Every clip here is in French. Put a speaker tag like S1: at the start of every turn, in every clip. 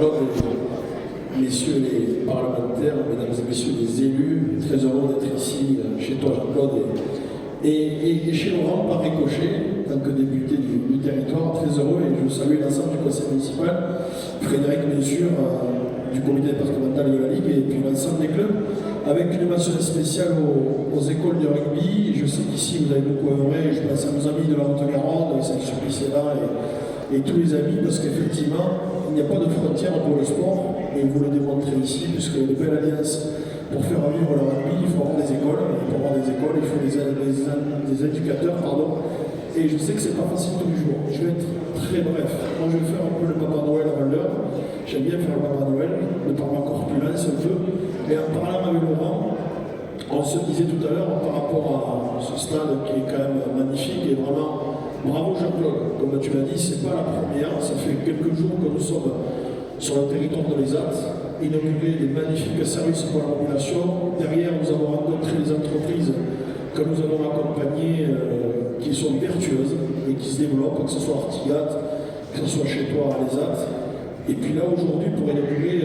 S1: Jean-Claude, messieurs les parlementaires, mesdames et messieurs les élus, très heureux d'être ici chez toi Jean-Claude et chez Laurent par ricochet, en tant que député du territoire, très heureux, et je salue l'ensemble du conseil municipal, Frédéric bien sûr, du comité départemental de la Ligue, et puis l'ensemble des clubs, avec une mention spéciale aux écoles de rugby. Je sais qu'ici vous avez beaucoup œuvré, je pense à nos amis de la Haute-Garonne, Saint-Sulpice est là, et tous les amis, parce qu'effectivement, il n'y a pas de frontières pour le sport, et vous le démontrez ici, puisque les belles alliances, pour faire vivre le rugby, il faut avoir des écoles, il faut des éducateurs, pardon, et je sais que c'est pas facile tous les jours. Je vais être très bref. Moi, je vais faire un peu le Papa Noël avant l'heure. J'aime bien faire le Papa Noël, de par ma corpulence un peu, mais en parlant avec Laurent, on se disait tout à l'heure par rapport à ce stade qui est quand même magnifique et vraiment bravo Jean-Claude. Comme tu l'as dit, c'est pas la première, ça fait quelques jours que nous sommes sur le territoire de l'ESAT, inauguré des magnifiques services pour la population. Derrière, nous avons rencontré les entreprises que nous avons accompagnées qui sont vertueuses et qui se développent, que ce soit Artigat, que ce soit chez toi à l'ESAT. Et puis là, aujourd'hui, pour inaugurer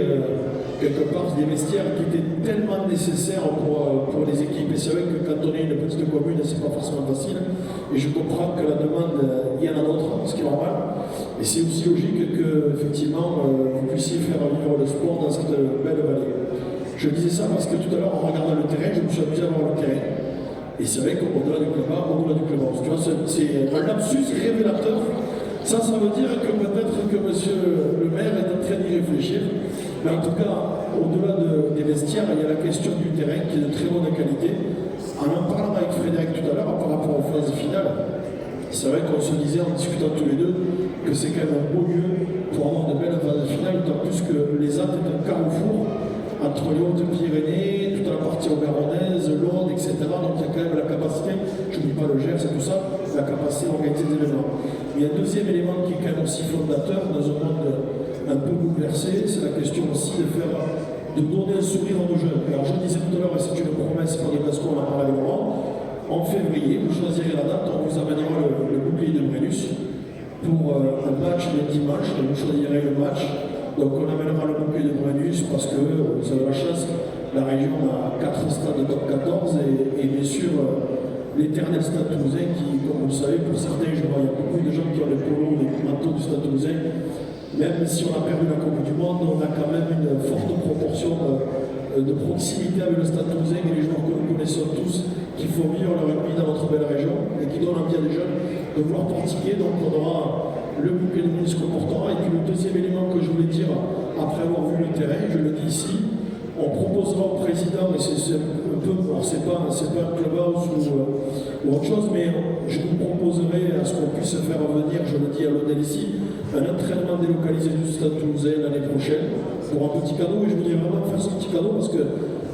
S1: quelque part des vestiaires qui étaient tellement nécessaires pour les équipes. Et c'est vrai que quand on est une petite commune, c'est pas forcément facile. Et je comprends que la demande, il y en a d'autres, ce qui est normal. Et c'est aussi logique que, effectivement, vous puissiez faire vivre le sport dans cette belle vallée. Je disais ça parce que tout à l'heure, en regardant le terrain, je me suis amusé à voir le terrain. Et c'est vrai qu'au-delà du club A, au-delà du club A, tu vois, c'est un lapsus révélateur. Ça veut dire que peut-être que monsieur le maire est en train d'y réfléchir. Mais en tout cas, au-delà des vestiaires, il y a la question du terrain qui est de très bonne qualité. En parlant avec Frédéric tout à l'heure par rapport aux phases finales, c'est vrai qu'on se disait en discutant tous les deux que c'est quand même un beau lieu pour avoir de belles phases finales, d'autant plus que les Alpes est un carrefour entre les Hautes-Pyrénées, toute la partie auvergnaise, l'Aude, etc. Donc il y a quand même la capacité, je ne dis pas le Gers et tout ça, la capacité d'organiser des événements. Il y a un deuxième élément qui est quand même aussi fondateur dans un monde un peu bouleversé, c'est la question aussi de donner un sourire à nos jeunes. Alors je disais tout à l'heure, et c'est une promesse par les Gascons, on en parle avec Laurent, en février, vous choisirez la date, on vous amènera le bouclier de Brennus pour un match le dimanche, et vous choisirez le match. Donc on amènera le bouclier de Brennus parce que vous avez la chance, la région a 4 stades de top 14 et bien sûr l'éternel stade toulousain qui, comme vous le savez, pour certains, je vois, il y a beaucoup de gens qui ont les polos, les manteaux du stade toulousain. Même si on a perdu la Coupe du Monde, on a quand même une forte proportion de proximité avec le stade toulousain et les joueurs que nous connaissons tous qui font vivre le rugby dans notre belle région et qui donnent envie à des jeunes de vouloir pratiquer. Donc on aura le bouquet de Brennus qu'on portera. Et puis le deuxième élément que je voulais dire, après avoir vu le terrain, je le dis ici, on proposera au président, et c'est un peu, alors c'est pas un clubhouse ou autre chose, mais je vous proposerai à ce qu'on puisse faire venir, je le dis à l'hôtel ici, un entraînement délocalisé du stade toulousain l'année prochaine pour un petit cadeau. Et je voudrais vraiment faire ce petit cadeau parce que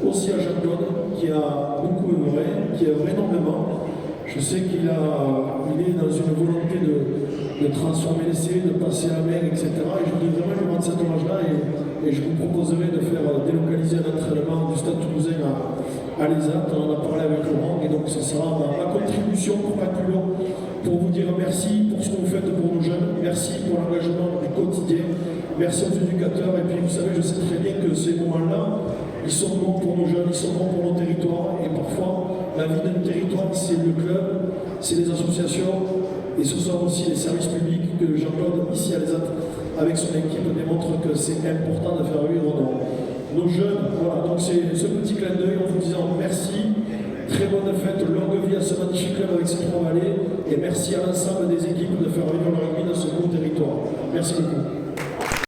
S1: aussi à Jean-Claude, qui a beaucoup œuvré, qui œuvre énormément. Je sais qu'il est dans une volonté de transformer l'essai, de passer à la main, etc. Et je voudrais vraiment lui rendre cet hommage-là et je vous proposerai de faire délocaliser un entraînement du stade toulousain à l'ESAT. On en a parlé avec Laurent et donc ça sera ma contribution pour pas plus long pour vous dire merci pour ce que vous faites pour nos jeunes, merci pour l'engagement du quotidien, merci aux éducateurs. Et puis vous savez, je sais très bien que ces moments-là, ils sont bons pour nos jeunes, ils sont bons pour nos territoires et parfois la vie d'un territoire c'est le club, c'est les associations et ce sont aussi les services publics que Jean-Claude ici à l'ESAT avec son équipe démontre que c'est important de faire vivre nos jeunes. Voilà, donc c'est ce petit clin d'œil en vous disant merci, très bonne fête, longue vie à ce magnifique club avec ses 3 vallées et merci à l'ensemble des équipes de faire vivre le rugby dans ce beau territoire. Merci beaucoup.